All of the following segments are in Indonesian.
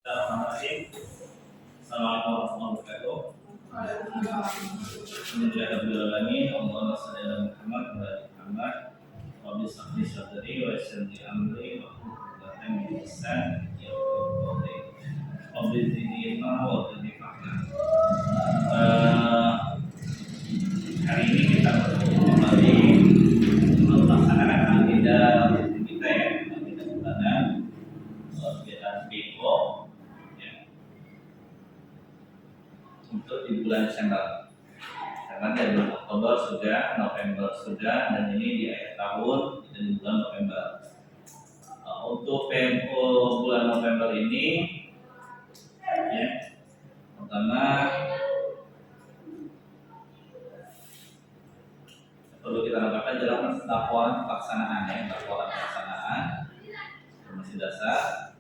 Bismillahirrahmanirrahim. Assalamualaikum warahmatullahi wabarakatuh. Alhamdulillahirrahmanirrahim. Allahumma shalli ala Muhammad wa ala ali Muhammad. Rabbi shrah li sadri wa yassir li amri wahlul 'uqdatam min lisani yafqahu qawli. Rabbi zidni ilma wa zidni fahma. Hari ini kita bertemu kembali melaksanakan agenda kita ya, agenda bulanan, kegiatan BO untuk di bulan Desember. Karena dari bulan Oktober sudah, November sudah, dan ini di akhir tahun kita di bulan November. Untuk PMO bulan November ini, ya, pertama perlu kita lakukan adalah laporan pelaksanaan ya, laporan pelaksanaan informasi dasar.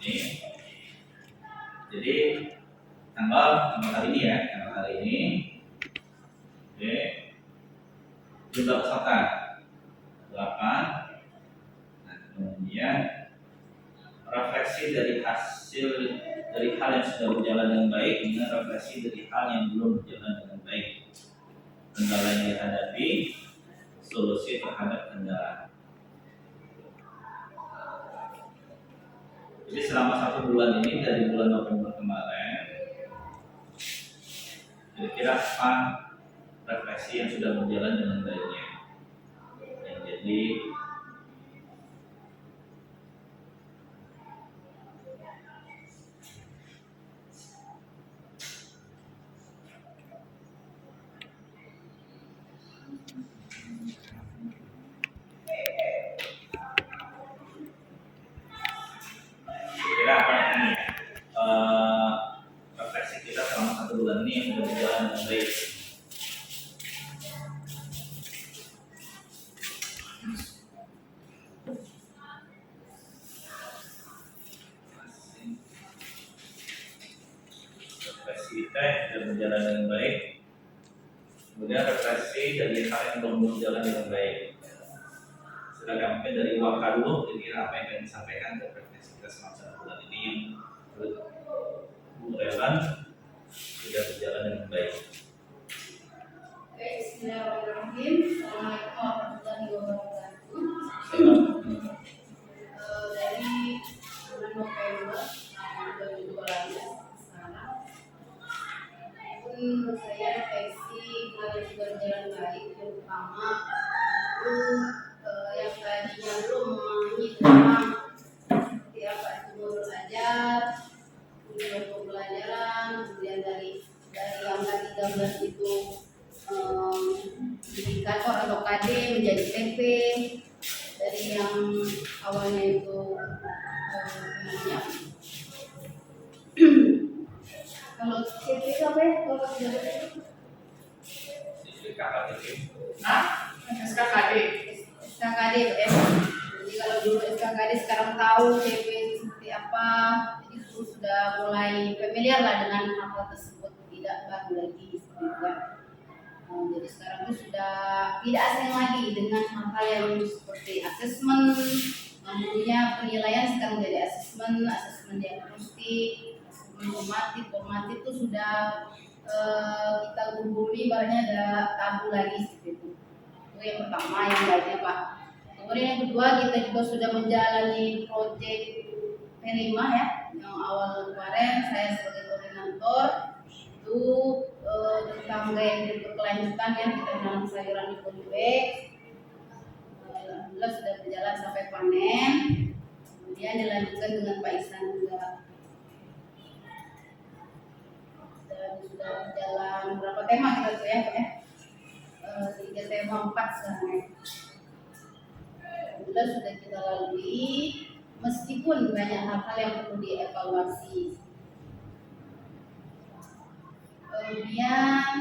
Ini, jadi tanggal hari ini ya, tanggal hari ini, oke, jumlah peserta 8. Nah, kemudian refleksi dari hasil dari hal yang sudah berjalan dengan baik, dengan refleksi dari hal yang belum berjalan dengan baik, kendala yang dihadapi, solusi terhadap kendala. Jadi selama 1 bulan ini dari bulan November kemarin, kira-kira apa refleksi yang sudah berjalan dengan baiknya? Jadi kira apa ini? Refleksi kita selama 1 bulan ini yang sudah berjalan dengan baik. Refleksi kita yang sudah berjalan dengan baik. Kemudian refleksi dari hal yang belum berjalan dengan baik. Silakan mungkin dari Waka dulu, kira-kira apa yang akan disampaikan ke refleksi kita selama 1 bulan ini yang relevan sudah berjalan dengan baik. Oke, bismillahirrahmanirrahim. Assalamualaikum warahmatullahi wabarakatuh. Dari bulan November tahun 2012 sekarang, menurut saya refleksi bulan yang sudah berjalan baik, yang pertama itu yang tadinya belum memahami tentang seperti apa itu modul belajar, kemudian pembelajaran, kemudian dari yang tadi 13 itu indikator atau KD menjadi TP, dari yang awalnya itu kalau TP itu apa ya? Kalau tidak SKKD SKKD ya. Jadi kalau dulu SKKD sekarang tahu TP itu seperti apa, jadi sudah mulai familiar lah dengan hal tersebut, tidak baru lagi seperti itu kan. Jadi sekarang itu sudah tidak asing lagi dengan hal-hal yang seperti asesmen, dulunya penilaian sekarang menjadi asesmen diagnostik, asesmen formatif itu sudah kita gurui, ibaratnya ada tabu lagi seperti itu. Itu yang pertama yang baiknya Pak. Kemudian yang kedua, kita juga sudah menjalani proyek P5 ya, yang awal kemarin saya sebagai koordinator itu tentang gaya hidup berkelanjutan ya, kita menanam sayuran di Polybag. Alhamdulillah sudah berjalan sampai panen, kemudian dilanjutkan dengan Pak Ihsan juga. Dan sudah berjalan berapa tema kita tuh ya Pak ya? 3 tema 4 sekarang ya. Alhamdulillah sudah kita lalui, meskipun banyak hal-hal yang perlu dievaluasi. Kemudian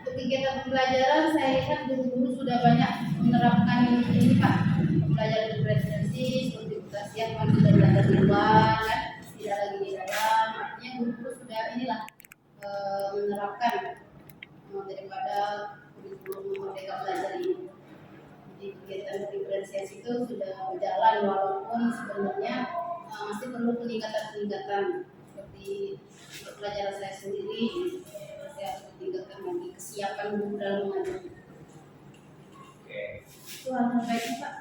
untuk kegiatan pembelajaran saya lihat guru-guru sudah banyak menerapkan ini Pak, pembelajaran berprestasi seperti kita siapkan sudah belajar di luar kan, tidak lagi di dalam. Artinya guru-guru sudah inilah menerapkan daripada kurikulum Merdeka Belajar ini. Jadi kegiatan diferensiasi itu sudah berjalan walaupun sebenarnya masih perlu peningkatan seperti untuk pelajaran saya sendiri masih harus ditingkatkan lagi kesiapan guru dalam mengajar. Oke. Itu hal baiknya Pak.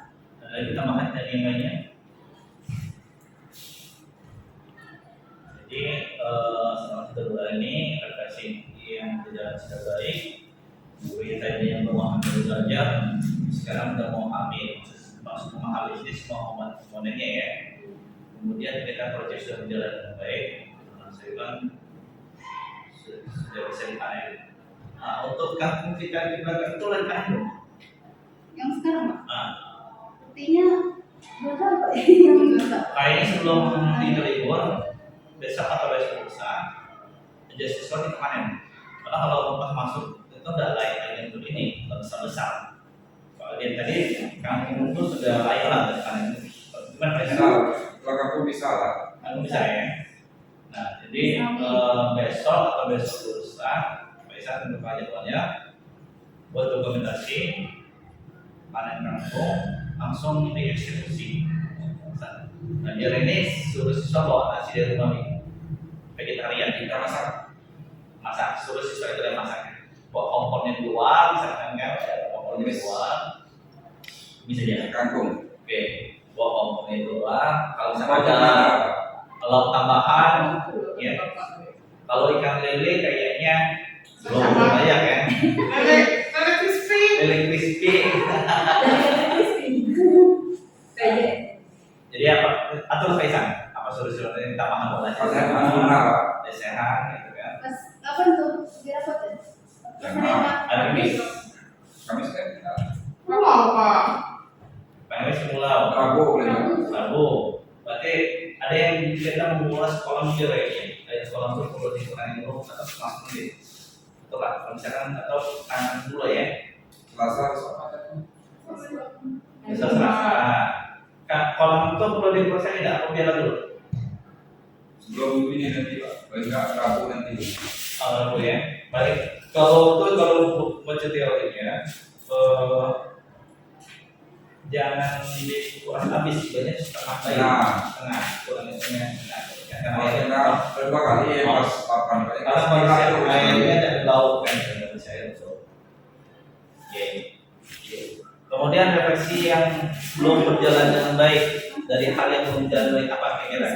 Ada lagi tambahan dari yang lainnya? Jadi selama 1 bulan ini refleksi yang berjalan secara baik. Guru tadi yang memahami belajar, sekarang udah mau masuk memahami ini semua komponennya ya. Kemudian kita proses sudah berjalan dengan baik, menghasilkan sudah bisa dipanen. Nah, untuk kampung kita di belakang itu lagi panen belum? Yang sekarang Pak? Nah, Sepertinya berapa yang enggak? kayaknya sebelum kita libur, besok atau besok lusa, aja siswa kita panen. Karena kalau pas masuk itu udah layak untuk ini, besar. Bagian tadi kampung itu sudah layak lah untuk panen. Gimana Pak? Kalau kamu bisa lah. Kamu bisa ya. Nah, jadi besok atau besok lusa, Pak Isa tentukan jadwalnya buat dokumentasi panen kampung langsung dieksekusi. Nah, dia ini suruh siswa bawa nasi dari rumah nih, vegetarian kita masak, suruh siswa itu yang masak. Bawa kompornya di luar, misalkan kan, kompornya di luar, bisa jadi Kangkung. Oke, bawa kompornya di luar. Kalau misalkan ada lauk tambahan, ya. Kalau ikan lele kayaknya belum banyak kan. Lele crispy. Lele crispy. Jadi apa? Atur Faisan, apa solusi tambahan buat Kalau nasi? saya Sehat gitu kan. Mas, kapan tuh dirapat ya? Ada bis. kami saya Wow, Pak. Pengen semula Rabu boleh. Rabu. Berarti ada yang kita mengulas kolam hijau ya. Dari kolam itu perlu dikurangi dulu atau langsung di. Betul lah. Kalau misalkan atau tangan dulu ya. Selasa sama. Bisa Selasa. Kolam itu perlu diproses tidak? Atau biar dulu? Sebelum ini nanti Pak. Paling nggak Rabu nanti. Rabu ya. Baik. Kalau baca teorinya, jangan dikurang habis, banyak setengah baik, setengah kurang setengah. Kalau kita kedua kali ya pas papan Karena kondisi airnya dari laut kan, dari air itu. Oke. Kemudian refleksi yang belum berjalan dengan baik dari hal yang belum berjalan baik apa kira-kira?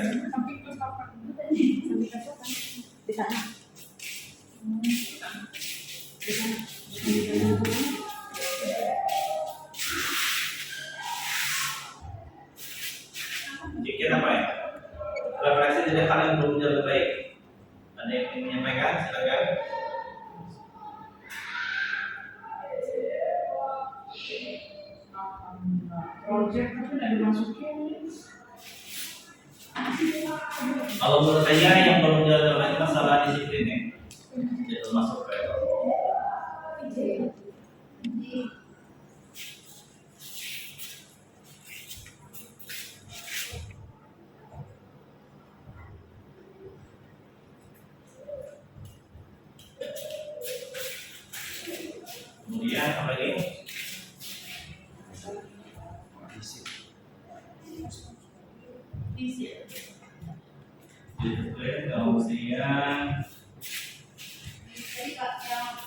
Di sana. Kira apa ya? Refleksi dari hal yang belum berjalan baik. Ada yang ingin menyampaikan? Silakan. Project tapi nggak dimasukin. Kalau menurut saya yang belum berjalan baik masalah disiplin ya. Itu masuk ke kemudian apa lagi? Disiplin, kemudian Jadi Pak, yang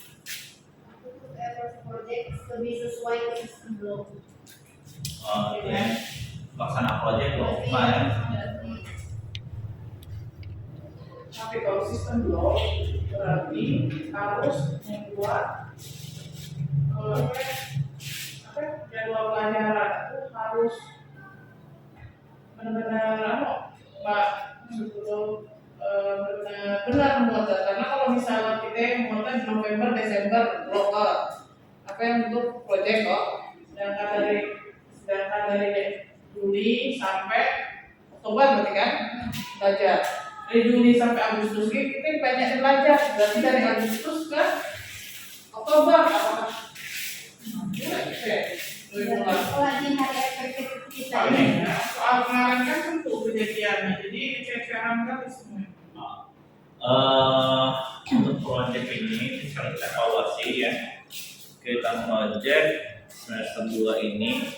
untuk effort project lebih sesuai ke sistem blok. oke, pelaksana proyek lomba ya. Tapi kalau sistem blok berarti harus membuat jadwal pelajaran itu harus benar-benar Mbak sebelum benar membuat, karena kalau misalnya kita membuatnya di November Desember blok apa yang untuk proyek kok, sedangkan dari Juli sampai Oktober berarti kan belajar. Dari Juli sampai Agustus kita banyak belajar, berarti dari Agustus ke Oktober apa? Lagi hari efektif kita Soalnya ini. soal kemarin kan tentu kejadiannya, jadi sekarang kan semua. Untuk proyek ini sekarang kita evaluasi ya. Kita proyek semester 2 ini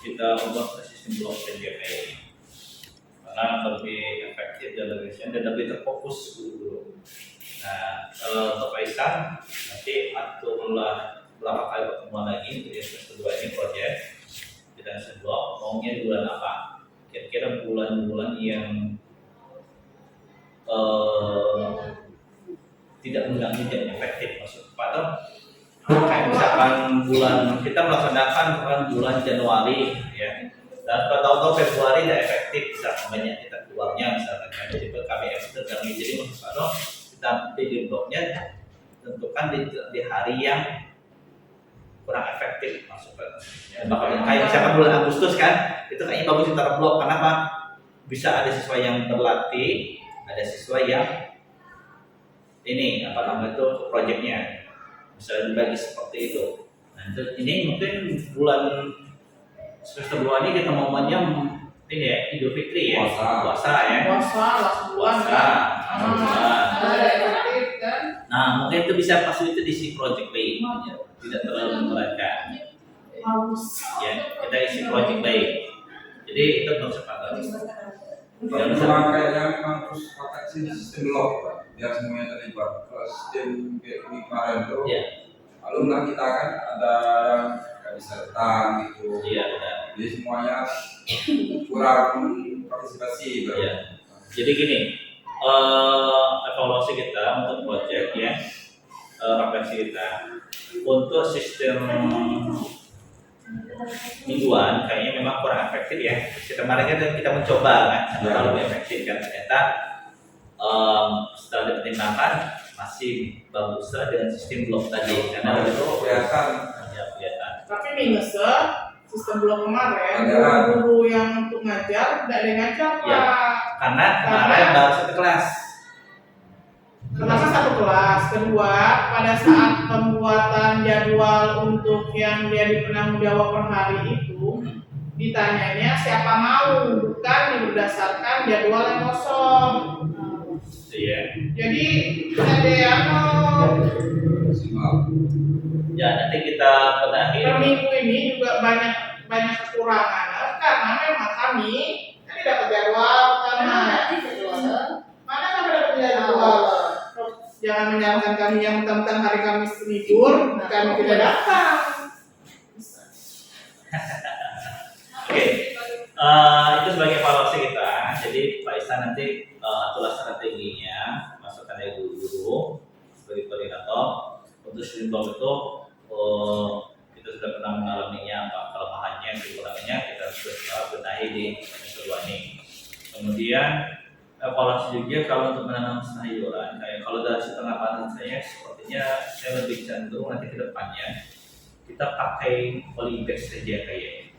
kita ubah ke sistem blok PJP. karena lebih efektif dan lebih efisien dan lebih terfokus guru-guru. Nah, kalau untuk Pak Isan nanti aturlah berapa kali pertemuan lagi untuk semester 2 ini proyek dan seblok maunya di bulan apa? Kira-kira bulan-bulan yang tidak mengganggu jam efektif, maksud pada kayak misalkan bulan kita melaksanakan bulan Januari ya, dan kalau tahu-tahu Februari tidak efektif, misalkan banyak kita keluarnya misalkan jadi KBM terganggu, jadi maksud pada kita di bloknya tentukan di hari yang kurang efektif maksudnya. Ya, bakal kayak misalkan bulan Agustus kan, itu kayaknya bagus ditaruh blok. Kenapa? Bisa ada siswa yang berlatih, ada siswa yang ini apa namanya itu proyeknya bisa dibagi seperti itu. Nah, ini mungkin bulan semester 2 ini kita momennya ini ya Idul Fitri ya, puasa ya. Puasa lah sebulan kan. Ada efektif kan. Nah, mungkin itu bisa pas itu diisi project baik, ya. Tidak terlalu memberatkan. Ya, kita isi project baik. Jadi itu belum sepakat. Cuma kayaknya memang harus pakai sistem blok, Pak, biar semuanya terlibat. Kalau sistem kayak ini kemarin tuh, alumni kita kan ada yang nggak bisa datang gitu. Iya, benar. Jadi semuanya kurang partisipasi. Pak. Iya. Jadi gini, evaluasi kita untuk project ya, refleksi kita untuk sistem mingguan kayaknya memang kurang efektif ya. Kemarin kan kita mencoba kan, terlalu efektif kan ternyata setelah dipertimbangkan masih baguslah dengan sistem blok tadi karena itu kelihatan. Ya, kelihatan. Tapi minusnya sistem blok kemarin guru yang untuk ngajar tidak ada yang ngajar Pak. Ya, karena kemarin baru satu kelas. Kenapa satu kelas? Kedua, pada saat pembuatan jadwal untuk yang jadi penanggung jawab per hari itu, ditanyanya siapa mau, bukan berdasarkan jadwal yang kosong. Iya. Jadi ada yang Ya nanti kita benahi. per minggu ini juga banyak kekurangan karena memang kami kan tidak dapat jadwal karena mana kami dapat jadwal. Jangan menyalahkan kami yang tentang hari Kamis libur, kami tidak datang. Oke, itu sebagai evaluasi kita. Jadi Pak Ihsan nanti aturlah strateginya, masukkan dari guru-guru sebagai koordinator. Untuk sistem blok itu kita sudah pernah mengalaminya, apa kelemahannya, kekurangannya, kita sudah benahi di semester 2 ini. Kemudian evaluasi juga kalau untuk menanam sayuran. Kayak kalau dari setengah panen saya, sepertinya saya lebih cenderung nanti ke depannya kita pakai polybag saja kayaknya.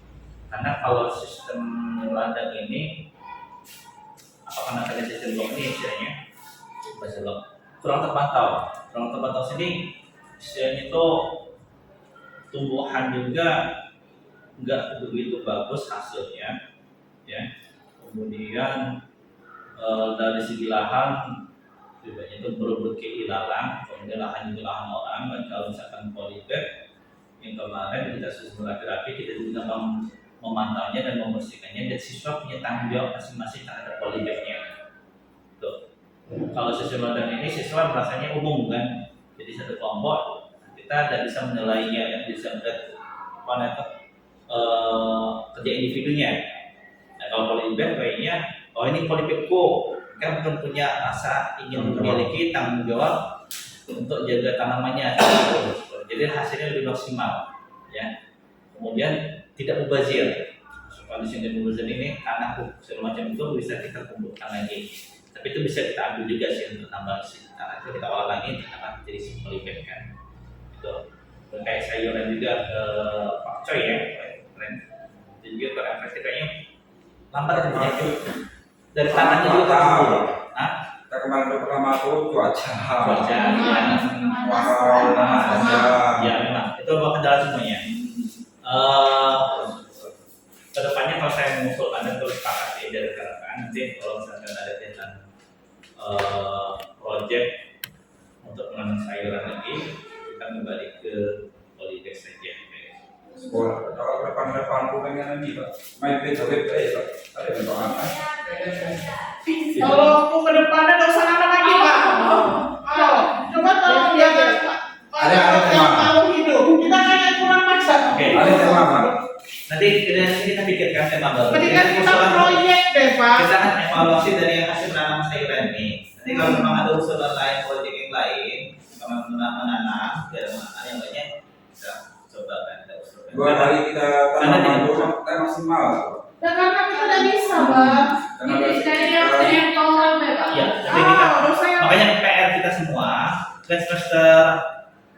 Karena kalau sistem ladang ini, apakah namanya sistem blok ini istilahnya? Blok kurang terpantau sini istilahnya itu tumbuhan juga nggak begitu bagus hasilnya, ya. Kemudian dari segi lahan banyak itu berbagai ilalang, kemudian lahan juga lahan orang. Dan kalau misalkan polybag yang kemarin kita sudah rapi, kita juga memantaunya dan membersihkannya, dan siswa punya tanggung jawab masing-masing terhadap polybagnya. Tuh. Kalau sistem ladang ini siswa merasanya umum kan, jadi satu kelompok kita tidak bisa menilainya, yang bisa melihat kerja individunya. Nah kalau polybag kayaknya ini polybagku kan bukan punya rasa ingin memiliki tanggung jawab untuk jaga tanamannya, jadi hasilnya lebih maksimal, ya. Kemudian tidak mubazir. Kondisi yang mubazir ini tanah segala macam itu bisa kita kumpulkan lagi, tapi itu bisa kita ambil juga sih untuk tambah tanah itu kita olah lagi akan jadi polybag kan. Itu kayak sayuran juga Pak Coy ya, keren. Dan juga terefleksi kayaknya lambat terjadi dari tanahnya juga tahu. Hah? Kita kemarin pertama tuh cuaca. Ya memang itu bawa kendala semuanya. Kedepannya kalau saya mengusulkan dan terus sepakat ya dari rekan-rekan, nanti kalau misalkan ada tentang project untuk menanam sayuran lagi, kita kembali ke polybag saja. Sekolah, kalau depan-depan pengen lagi Pak, main beda-beda ya Pak, ada yang Kalau aku ke depannya nggak usah nambah lagi Pak. Coba tolong jangan Ada yang tema. tahu hidup. Kita kayak kurang maksa. Oke. Ada tema apa? Nanti kita pikirkan tema baru. Mendingan kita Usulan- proyek deh Pak. kita kan evaluasi dari yang hasil menanam sayuran ini. Nanti kalau memang ada usulan lain, proyek yang lain, kalau menanam, biar menanam yang banyak, kita coba kan kita usulkan. 2 kali kita Karena tanam tidak- itu kan maksimal. Dan karena kita udah bisa Pak. Karena Jadi basic dari kita- yang tolong deh Pak. Iya, jadi kita Dosa yang makanya PR kita semua dan semester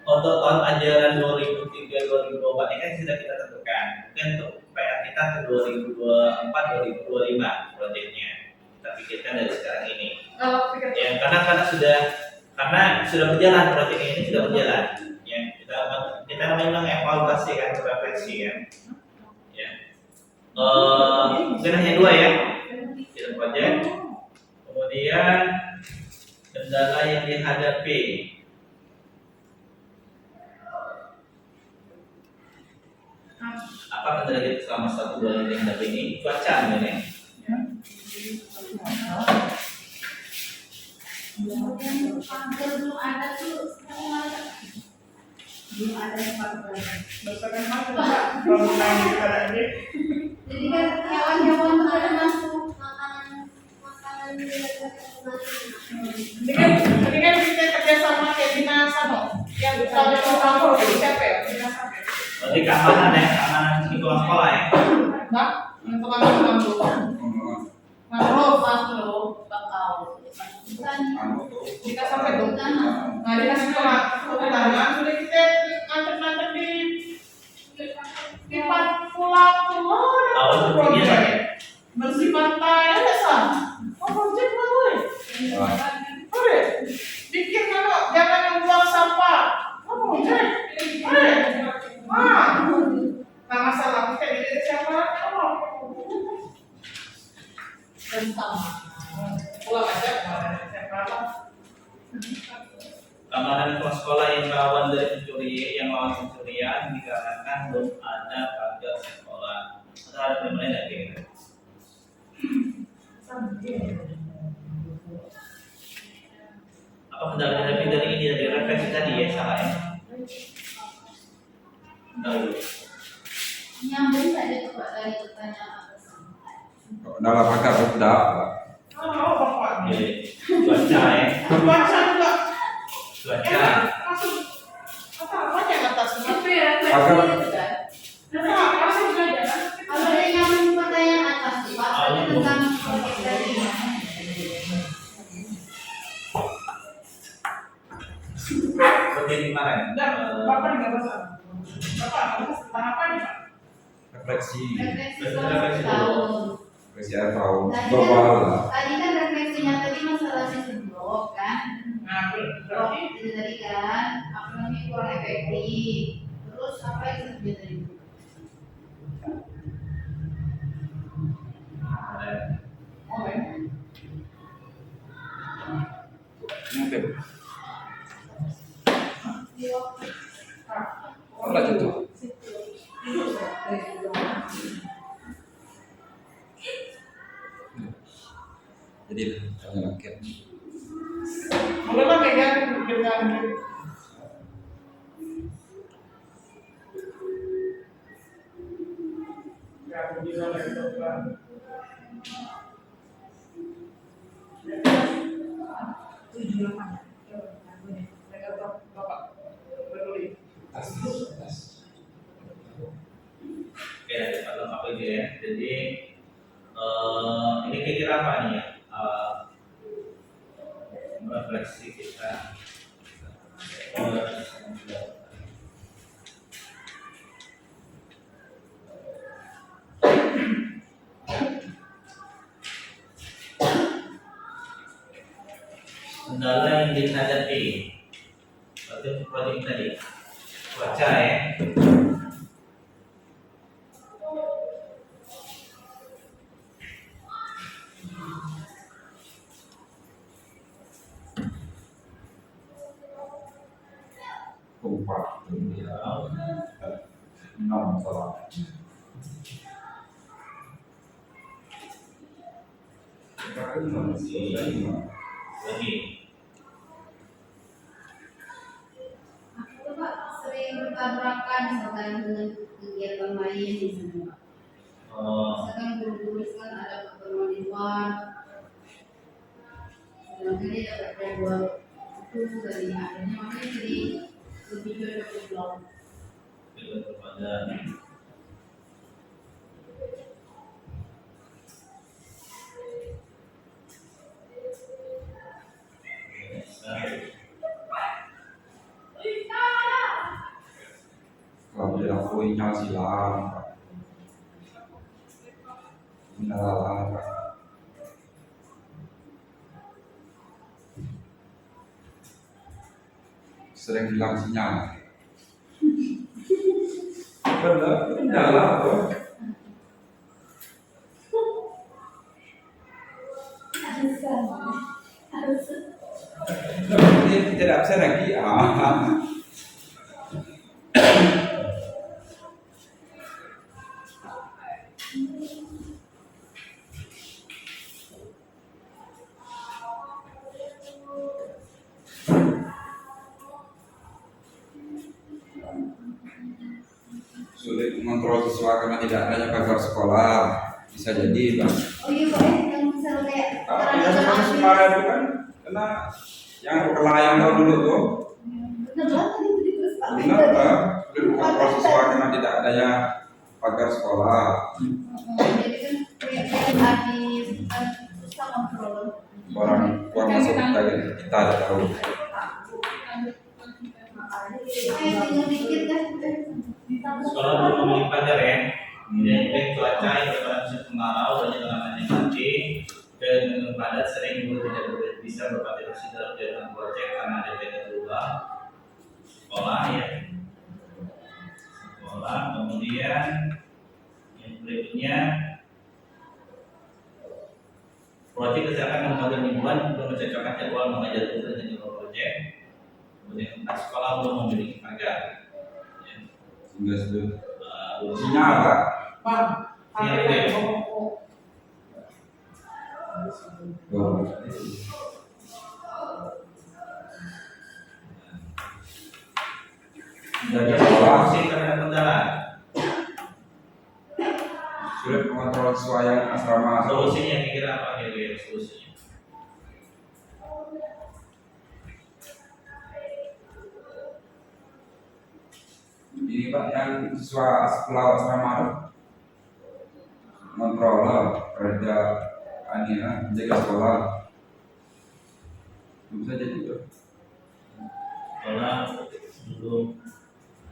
untuk tahun ajaran 2003-2024 ini kan sudah kita tentukan. Mungkin untuk PR kita ke 2024-2025 proyeknya. Kita pikirkan dari sekarang ini. kalau pikir Ya, karena sudah berjalan proyek ini sudah berjalan. Ya, kita memang evaluasi kan, refleksi kan. Ya. Mungkin hanya 2 ya. Tidak proyek. Kemudian kendala yang dihadapi. Apa kendala kita selama 1 bulan yang dihadapi ini? Cuaca ini. Belum ada tuh. Belum ada yang pakai. dosa yang mana Pak? Kalau menang kita ini. Jadi kan hewan-hewan tuh ada masuk. Ini kan kita kerjasama kayak dinas yang tadi tahu dari siapa ya? Dinas apa ya? Berarti keamanan ya, keamanan lingkungan sekolah ya. Nah, yang tukang tuh. Makhluk bakal. Bukan. Kita sampai tuh. Nah, dinas kehutanan sudah kita nganter-nganter di pulau proyek bersih pantai ada sah. Oh proyek lah boleh. Boleh. Bikin kalau jangan membuang sampah. Oh proyek. Boleh. Nah masalah kita di siapa? Pulang aja kemarin siapa? Keamanan lingkungan sekolah yang rawan pencurian dikarenakan belum ada pagar sekolah. Ada hal yang lain lagi. Apa kendala dihadapi dari ini dari refleksi tadi ya salah ya? Tahu. Nyambung tadi tuh Pak dari pertanyaan. Dalam pagar sudah. Oh bapak. Oke. Cuaca ya. Baca juga. Cuaca. Masuk. Apa yang atas Itu ya Pagar. refleksi itu kan. masuk saja. Kalau ada yang pertanyaan atas tuh Pak, tadi tentang proyek tadi. Seperti kemarin. Dan bapak nggak masalah. Bapak tentang apa nih Pak? Refleksi. Refleksi Refleksi tahun. Refleksi atau Tadi global kan, lah. tadi kan refleksinya tadi masalah sistem blok kan. Nah, Blok berarti itu tadi kan, apa namanya kurang efektif. Terus apa yang terjadi tadi? boleh. Mungkin. Apa itu? Jadi jangan lengket. Boleh lah pegang dengan ya bisa lah itu Pak. Bapak, berdiri. Oke, nanti Pak lengkap aja ya. Jadi ini kira-kira apa nih ya? Refleksi kita. Kendala yang dihadapi berarti proyek tadi cuaca ya. Lupa. Enam salah. Lagi. Aku Pak sering bertabrakan misalkan dengan kegiatan lain di sana Pak. Oh, Misalkan guru-guru kan ada pertemuan di luar, sedangkan dia dapat jadwal itu dari akhirnya makanya jadi lebih cocok di blog. kita kepada Kalau tidak poinnya silang, benar. Sering hilang sinyal. Benar, dalam tuh. Ini tidak bisa lagi. Sulit mengontrol siswa karena tidak adanya pagar sekolah. Bisa jadi, Bang. Oh iya Pak, yang misal kayak Kalau seperti kemarin itu kan kena yang kelayang tahun dulu tuh. bener banget itu terus Pak. Benar, Pak. Sulit mengontrol siswa karena tidak adanya pagar sekolah. Jadi kan kayak habis kan susah kontrol. Orang tua masuk kita tidak tahu. Kayak tinggal dikit kan. sekolah belum memiliki pagar ya. Jadi cuaca yang berkondisi kemarau banyak tanaman yang mati dan padat sering guru tidak bisa berpartisipasi dalam kegiatan proyek karena ada beda berulang sekolah ya. Sekolah kemudian yang berikutnya proyek kesehatan dan lembaga mingguan belum mencocokkan jadwal mengajar guru dengan jadwal proyek. Kemudian sekolah belum memiliki pagar. Ya. Sehingga sudah sinyal, Pak. Pak, Iya, ada iya. Oh. Jaga sekolah Solusi terhadap kendala. sulit mengontrol siswa yang asrama. Solusinya kira-kira apa kira-kira solusinya? Ini Pak yang siswa sekolah asrama itu kontrol kerja menjaga sekolah. Bisa jadi tuh. Sekolah belum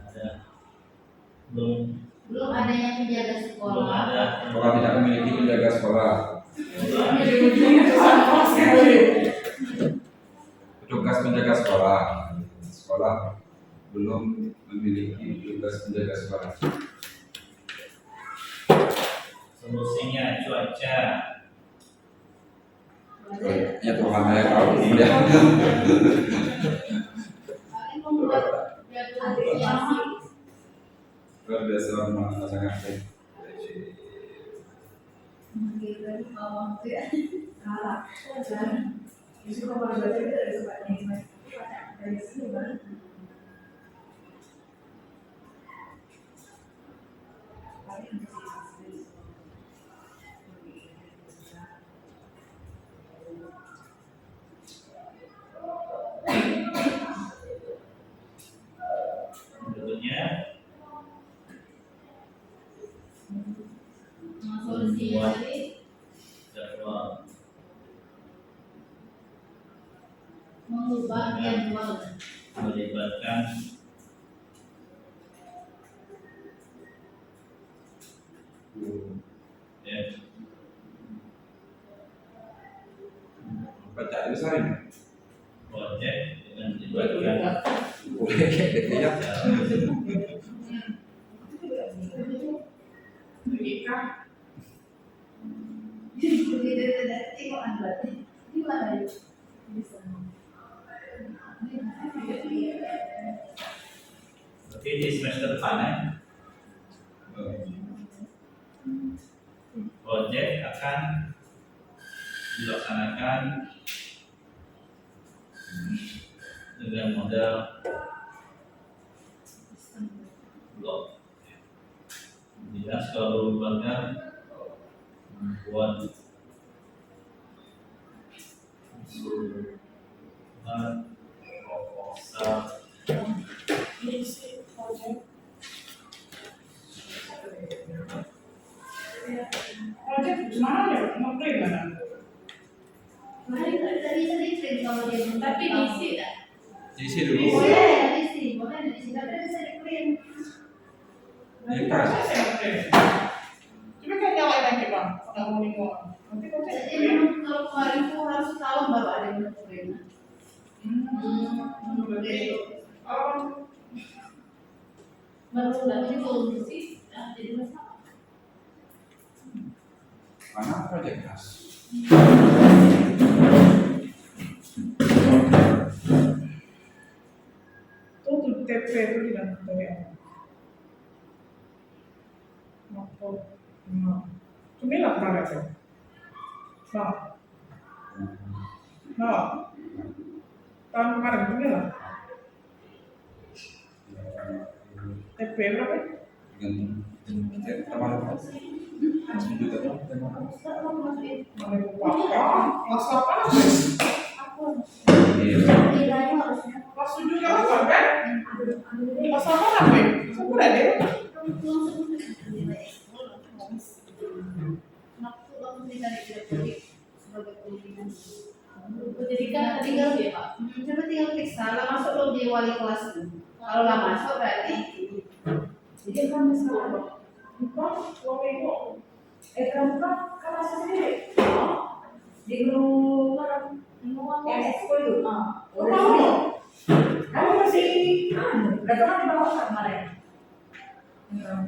ada belum Belum ada yang menjaga belum sekolah. ada Sekolah tidak memiliki penjaga sekolah. Petugas penjaga sekolah. Sekolah belum memiliki petugas penjaga sekolah. solusinya cuaca. Ya Tuhan ya tahu. Kemudian Paling membuat jadwal yang luar biasa sangat baik. Berikutnya solusinya tadi jadwal mengubah jadwal. melibatkan ya, Baca itu sering. proyek dengan melibatkan Boleh ya. Berarti di semester depan ya, proyek akan dilaksanakan dengan model blok. Kemudian setelah berubahnya membuat usulan proposal Project gimana ya? Ngeprint mana? Kemarin tadi print kalau dia belum Tapi tahu. diisi tak? Diisi dulu. Oh ya, diisi. Makanya diisi. Tapi bisa di print. Iya kan? Saya ngeprint. Coba kan nyalain aja bang, udah mau lingkungan. Nanti kok saya Jadi memang kalau kemarin tuh harus setahun baru ada yang print. berarti orang Baru lagi belum diisi, jadi masalah. Mana proyek khas? tuh TP itu tidak dari apa? Maupun cumi lah kemarin tuh. Nah, tahun kemarin cumi lah. TP berapa? Teman juga kan teman. Mana lupa? Kelas 8 apa? Iya. Tidaknya harusnya. Kelas 7 ya apa kan? Kelas 8 apa? Saya udah deh. Langsung dicari dia sebagai pembimbingan. Pendidikan tinggal dia Pak. Coba tinggal klik salah masuk lo di wali kelas. Kalau nggak masuk berarti Jadi kan misalnya Bukan, uang ibu. kamu kan masih sendiri di gunung yang expo itu. Kamu? Kamu masih udah pernah di bawah kemarin.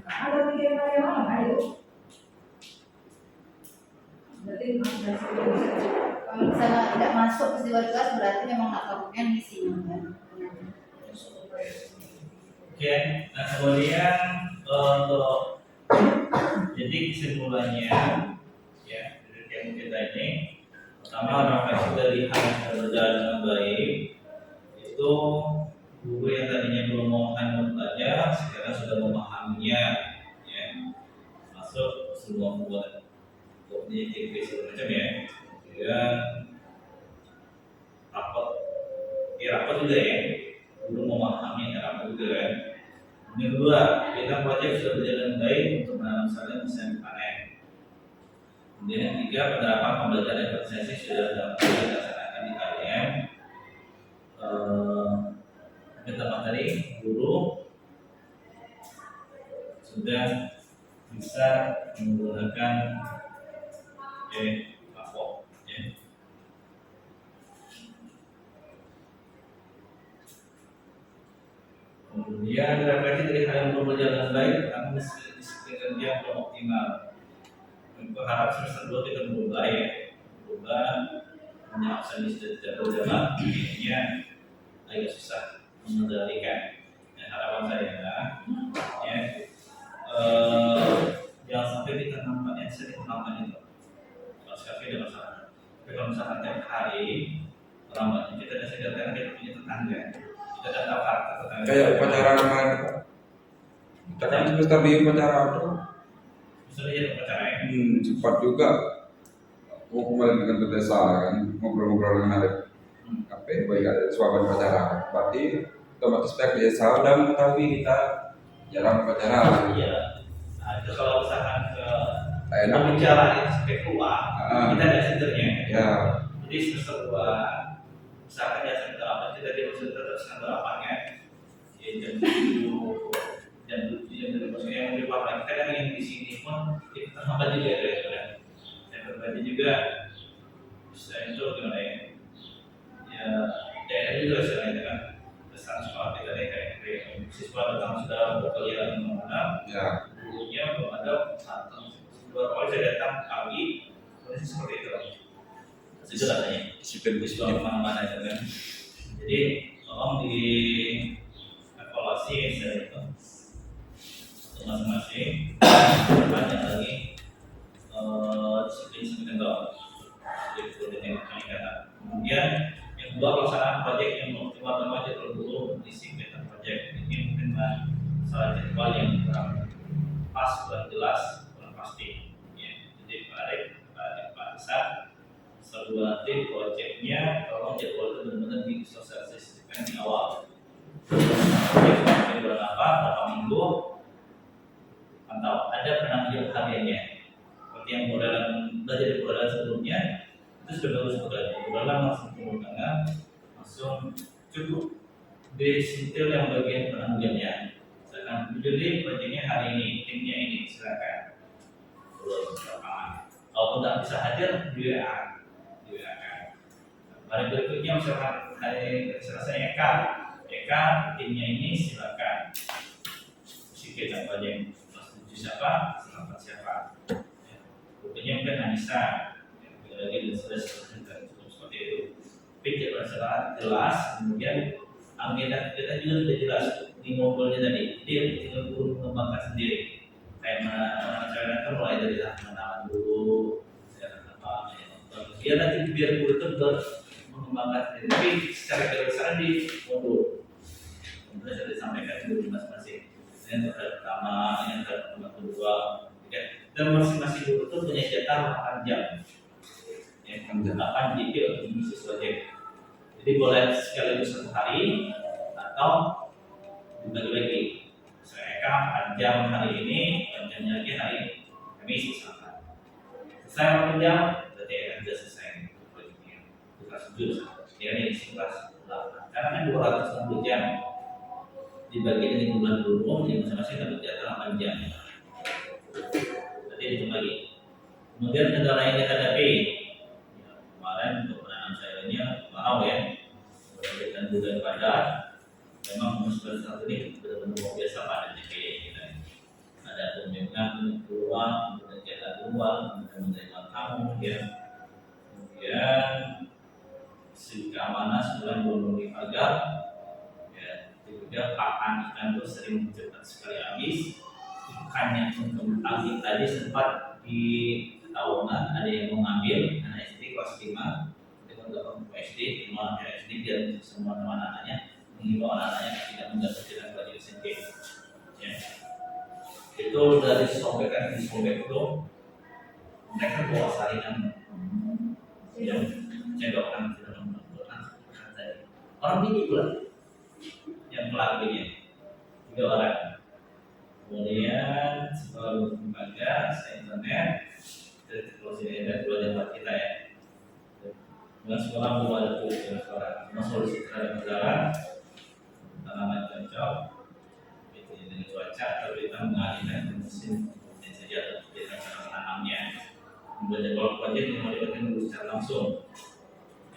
Ada video yang mana kan itu? Berarti masih kalau misalnya tidak masuk ke wali kelas berarti memang nggak tahu kan isinya kan. Oke, nah kemudian untuk jadi kesimpulannya ya dari yang kita ini pertama refleksi dari hal yang berjalan dengan baik itu guru yang tadinya belum hanya belajar sekarang sudah memahaminya ya masuk semua buat kognitif segala macam ya kemudian rapat juga ya belum memahami rapat juga kan. Yang kedua, kita proyek sudah berjalan baik untuk menanam salinan bisa dipanen. Kemudian yang ketiga, penerapan pembelajaran diferensiasi sudah dapat dilaksanakan di KDM. Pertama tadi, guru sudah bisa menggunakan laptop. Ya. Kemudian refleksi dari hal yang belum berjalan baik karena disiplin kerja belum optimal. Berharap semester 2 kita berubah ya, berubah hanya absen sudah tidak berjalan, akhirnya agak susah mengendalikan. Dan harapan saya ya, jangan sampai kita nampak yang sering nampak itu. Kalau sekali ada masalah. Tapi kalau misalkan tiap hari orang banyak kita ada sedang kita punya tetangga. Kita tidak tahu karakter tetangga. Kayak upacara kemarin kita kan semester di upacara itu Misalnya jadi upacara ya. cepat juga. Mau kembali dengan ke desa kan ngobrol-ngobrol dengan ada apa baik ada suapan upacara. Berarti otomatis pihak desa udah mengetahui kita jarang upacara. Iya. Nah itu kalau misalkan ke Enak. bicara itu sampai keluar, kita ada senternya. Ya. Jadi semester 2 misalkan ya semester 8 kita di semester semester 8 kan. Ya jam 7 jam 7 jam 7 maksudnya yang di luar lagi kadang yang di sini pun kita terhambat juga ya. Dan berbagi juga bisa itu gimana ya? Ya daerah juga selain kan pesan sekolah kita kayak siswa datang sudah berkeliaran di mana Ya. gurunya belum ada satu dua kali saya datang pagi kondisi seperti itu itu katanya Disiplin siswa kemana-mana itu kan jadi tolong di evaluasi misalnya itu untuk masing-masing banyak lagi disiplin semakin bawah jadi Kemudian yang kedua pelaksanaan proyek yang optimal dan wajib perlu mengisi kegiatan proyek. Ini mungkin salah jadwal yang kurang pas, kurang jelas, kurang pasti. Ya, jadi Pak Isa sebuah tim proyeknya, tolong jadwal itu benar-benar disosialisasikan di awal. Proyek bulan apa, berapa minggu, atau ada penanggung hariannya. Seperti yang belajar di bulan sebelumnya, itu sudah bagus bulan langsung turun tangan, langsung cukup disentil yang bagian penanggungannya. Misalkan Juli proyeknya hari ini, timnya ini, silakan. Belum lapangan. Kalaupun tak bisa hadir, di WA kan. Hari berikutnya misalkan hari Selasa Eka, timnya ini silakan. Kita proyek setuju siapa, selamat siapa. Bukannya mungkin Anissa, lagi sudah seperti itu. Pikir secara jelas, kemudian agenda kita juga sudah jelas di ngobrolnya tadi. Dia tinggal guru mengembangkan sendiri. Kayak mana kan mulai dari kenalan dulu, apa, dia nanti biar guru itu mengembangkan sendiri. Tapi secara besar di modul, kemudian sudah disampaikan dulu masing-masing. Yang pertama, yang kedua, dan masing-masing guru itu punya jatah 8 jam. Yang 8 JP untuk mengisi proyek. Jadi boleh sekaligus satu hari atau dibagi-bagi. Saya 4 jam hari ini, 4 jamnya lagi hari Kamis misalkan. Selesai 8 jam, berarti akan sudah selesai proyeknya. Kelas 7, dia ini isi kelas 8. Karena kan 260 jam dibagi dengan bulan dulu, jadi masing-masing dapat jatah 8 jam. Nanti dihitung lagi. Kemudian kendala yang kita hadapi, kemarin untuk penanganan sayurnya kemarau ya, dan juga padat. Memang musim saat ini benar-benar luar biasa padatnya kayak kita. Ada kunjungan keluar, kegiatan luar, menerima tamu ya. Kemudian segi keamanan sebulan belum dipagar. Juga pakan ikan itu sering cepat sekali habis. Ikan yang untuk pagi tadi sempat di tahunan ada yang mau ngambil anak SD kelas 5 dengan teman SD, cuma SD biar semua teman anaknya mengimbau anak-anaknya tidak menjatuhkan baju SMP. Ya. Itu dari sobek itu mereka bawa saringan yang cendokkan dalam orang ini pula yang pelakunya 3 orang. Kemudian setelah lembaga internet dari teknologi dan dua tempat kita ya. Dengan sekolah belum ada sekolah, solusi terhadap berjalan, tanaman cocok, itu dengan cuaca, tapi kita mengalihkan ke musim dan saja dengan cara menanamnya. Membaca kalau proyek yang mau diberikan secara langsung,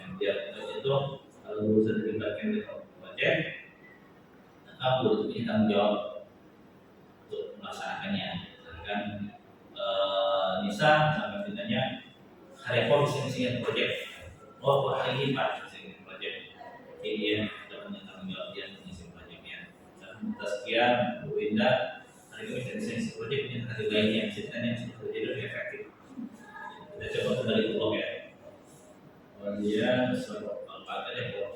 yang dia itu kalau lulusan diberikan di proyek. Guru itu tanggung jawab untuk melaksanakannya. Misalkan Nisa misalkan ditanya hari apa bisa ngisi proyek, hari ini Pak ngisi proyek, jadi dia sudah punya tanggung jawab dia mengisi proyeknya. Dan sekian Bu Winda, hari ini bisa ngisi proyek ini hari lainnya, ceritanya proyek itu lebih efektif. Kita coba kembali ke blog ya. Kemudian soal pakai ya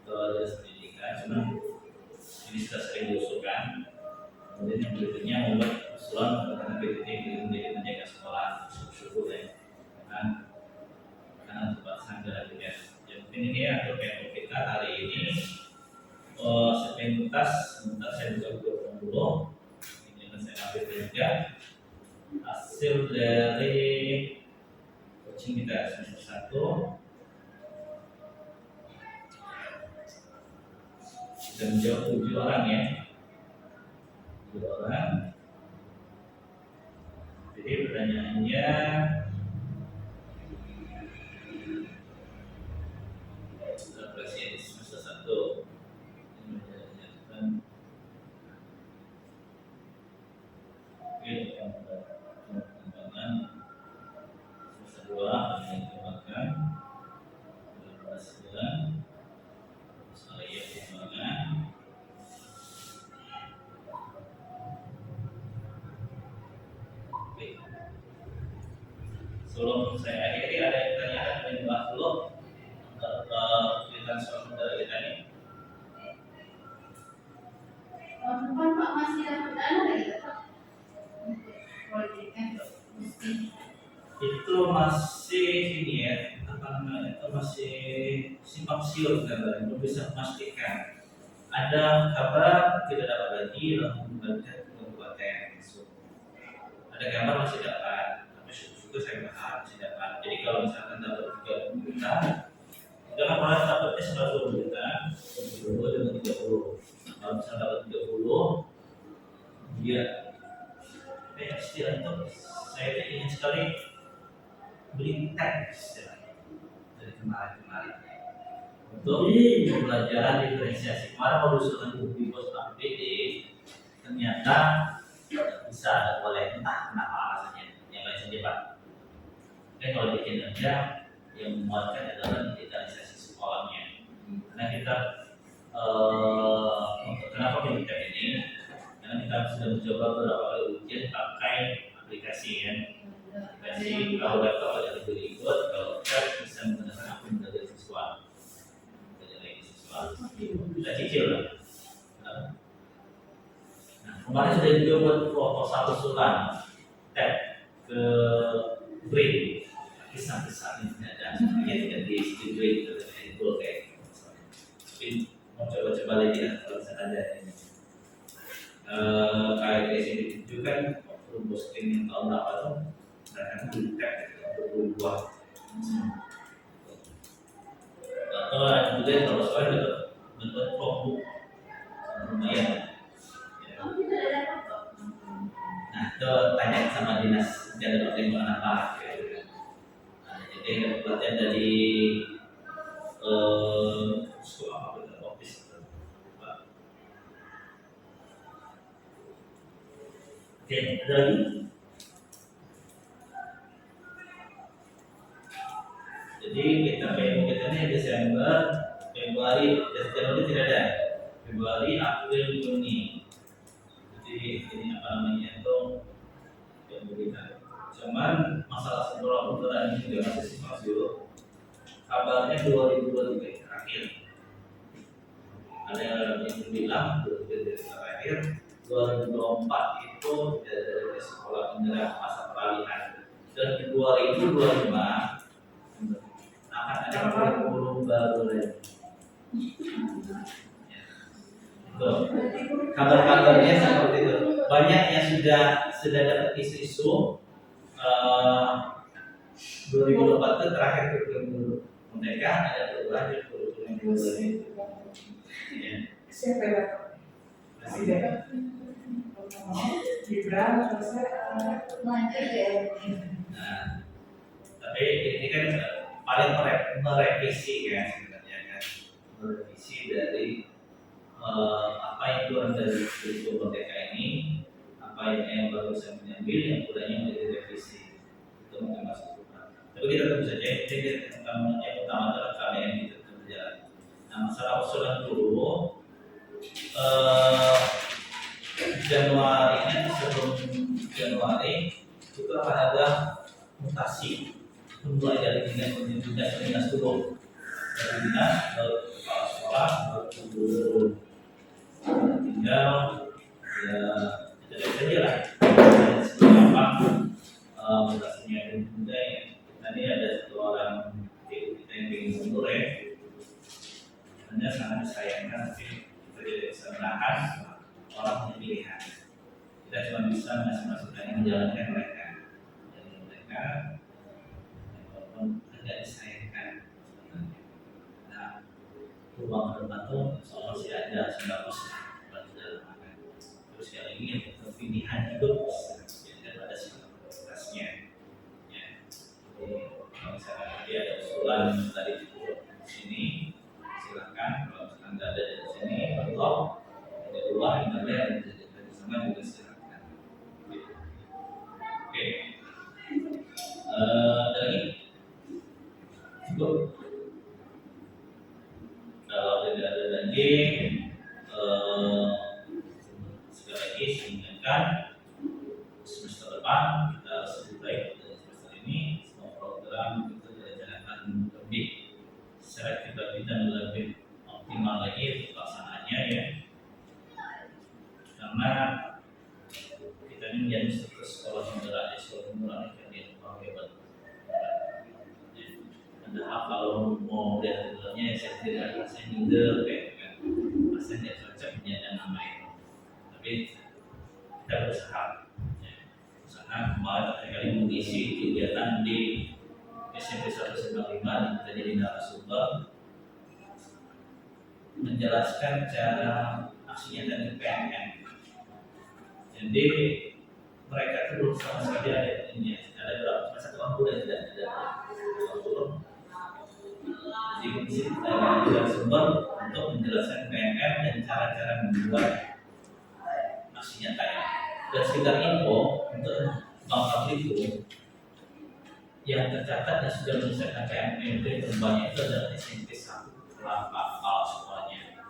ke pendidikan, cuma ini sudah sering diusulkan. Kemudian yang berikutnya membuat usulan tentang PTT menjadi menjaga sekolah syukur ya, karena tempat sanggar ya. Yang penting ini ya untuk kita hari ini sepintas saya juga berhubung dulu. Ini akan saya ambil juga hasil dari coaching kita semester 1. Dan menjawab 7 orang ya, 7 orang. Jadi pertanyaannya presiden semester 1 pengembangan semester 2 yang dikembangkan dalam bulan saya pengembangan. Sebelum saya akhiri ada yang tanya, ada yang bahas dulu tahun depan Pak masih dapat dana lagi nggak, Pak? Untuk proyeknya mesti Itu masih ini ya, apa namanya, itu masih simpang siur kan, belum bisa memastikan. Ada kabar tidak dapat lagi langsung membagikan ke kabupaten. So, ada kabar masih dapat, tapi syukur saya berharap masih dapat. Jadi kalau misalkan dapat 30 juta, jangan malah dapatnya 120 juta, 20 dengan 30. Kalau misalnya dapat 30, dia istilah itu saya ingin sekali beli tag istilahnya dari kemarin-kemarin untuk pembelajaran diferensiasi. Kemarin kalau usulkan di pos APBD ternyata bisa ada oleh entah kenapa alasannya yang lain saja Pak. Kalau di Indonesia yang memuatkan adalah digitalisasi sekolahnya. Karena kita untuk kenapa pilih tag ini? Karena kita sudah mencoba beberapa kali ujian pakai aplikasi ya. Aplikasi kalau laptop ada lebih ikut, kalau kita bisa menggunakan akun belajar siswa. Kita cicil lah. Nah, kemarin sudah juga buat proposal usulan tab ke grade kisah-kisah ini ada yang disetujui itu kayak tapi mau coba-coba lagi ya kalau misalnya ada ini kayak di sini itu kan waktu posting yang tahun berapa tuh mereka tab berubah atau ada juga yang kalau soalnya dapat bentuk kelompok lumayan. kamu tidak ada dapat. Nah, itu tanya sama dinas yang dapat lingkungan apa. Nah, jadi dapat pelatihan dari sekolah apa itu office. Oke, ada lagi? Jadi kita kita ini Desember, Februari, Januari tidak ada. Februari, April, Juni. Jadi ini apa namanya itu yang berbeda. Cuman masalah sekolah pemutaran ini juga masih simpang siur. Kabarnya 2023 terakhir. Ada yang bilang 2023 terakhir, 2024 itu dari sekolah penyerah masa peralihan. Dan di 2025 akan ada kurikulum baru lagi. Kabar-kabarnya seperti itu. Banyak yang sudah dapat isu-isu 2024 itu terakhir kurikulum mereka ada perubahan di kurikulum yang baru ini. Ya. Siapa yang dapat? Presiden. Gibran, selesai. Lanjut ya. Nah, tapi ini kan paling merevisi kan sebenarnya kan, merevisi dari apa yang kurang dari kurikulum merdeka ini, apa yang baru saya mengambil, yang kurangnya menjadi revisi itu mungkin masuk kurang. Tapi kita tentu saja ini yang utama adalah kalian yang kita berjalan. Nah, masalah usulan dulu Januari ini sebelum Januari itu akan ada mutasi mulai dari dinas dulu dari dinas baru kepala sekolah baru guru tinggal ya jadi saja lah seperti apa mutasinya dan juga tadi ada satu orang kita yang ingin mundur ya hanya sangat disayangkan tapi kita tidak bisa menahan orang punya pilihan kita cuma bisa ngasih masukan yang menjalankan mereka dan mereka agak disayangkan. Nah, peluang ke depan tuh soal masih ada 100 dalam makan. Terus yang ini pilihan hidup jadi kan ada prioritasnya. Ya. Jadi kalau misalkan tadi ada usulan tadi di sini, silakan. Kalau misalkan nggak ada di sini, atau ada dua yang ada di sana juga silakan. Oke. Ada lagi? Cukup. Kalau tidak ada lagi, sekali lagi saya ingatkan semester depan kita harus lebih baik dari semester ini. Semua program itu direncanakan lebih secara kita lebih optimal lagi untuk pelaksanaannya ya. karena kita ini menjadi status sekolah penggerak sekolah penggerak yang hebat. Padahal kalau mau lihat dulunya saya tidak rasa minder kayak rasanya cocok menjadi nama itu. Tapi kita berusaha. Kemarin kali mengisi kegiatan di SMP 195 kita jadi narasumber menjelaskan cara aksinya dari PNN. Jadi mereka itu belum sama sekali ada ini, ada berapa satu orang yang tidak jadi di sini kita narasumber untuk menjelaskan PNN dan cara-cara membuat aksi nyatanya. Dan sekedar info untuk Bang Fadli itu yang tercatat dan sudah menyelesaikan PNN terbanyak itu adalah SMP 1 Kelapa Al semuanya.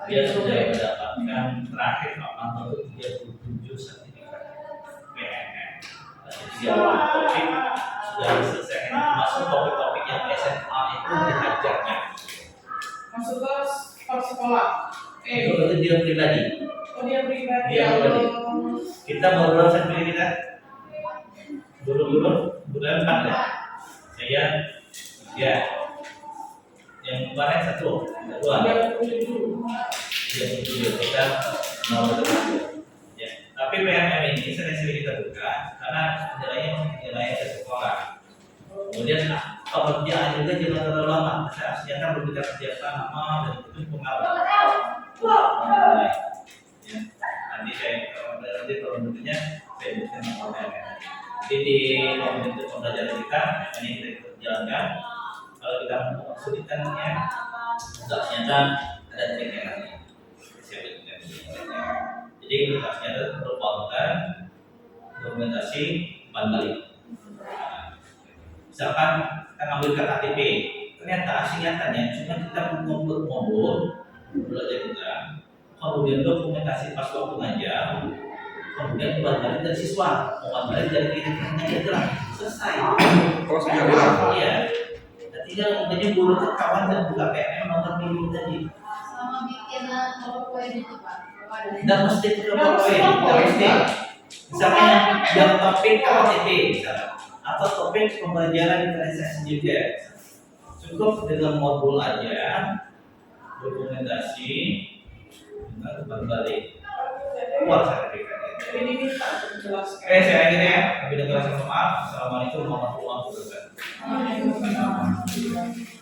Dia sudah mendapatkan terakhir kapan tahun 37 sertifikat PNN. Dan 30 topik sudah diselesaikan, termasuk topik-topik yang SMA itu diajarnya. Masuk ke sekolah. Itu dia pribadi. Oh dia pribadi. Dia pribadi. Kita baru sampai kita dulu bulan 4 ya. Saya ya yang kemarin satu dua kita mau ya. Tapi PNM ini sering kita buka karena nilainya ke sekolah. Kemudian pekerjaan juga jangan terlalu lama. Saya kan belum kita kerjakan lama dan itu pengaruh. Ya. Nanti kalau bentuknya saya bisa mengatakan. Jadi di komunitas pembelajaran kita ini kita jalankan. Kalau kita mau kesulitannya, ternyata ada triknya lagi. Jadi kita ternyata berupakan dokumentasi umpan balik. Misalkan kita ngambil KTP, ternyata asli nyatanya cuma kita mobil belajar kita. Kemudian dokumentasi pas waktu ngajar, kemudian umpan balik dari siswa, umpan balik dari kita jelas selesai. Oh sudah bilang. Iya. Tinggal kemudian guru kawan dan buka PNM nomor pilih tadi. Sama bikin PowerPoint itu Pak. Dan mesti PowerPoint, mesti. Misalnya yang topik KTP misalnya, atau topik pembelajaran internasional juga. Cukup dengan modul aja, dokumentasi, berbalik. Keluar sertifikatnya. Ini minta menjelaskan. Saya akhirnya ya. Lebih dari maaf. Assalamualaikum warahmatullahi wabarakatuh. Waalaikumsalam.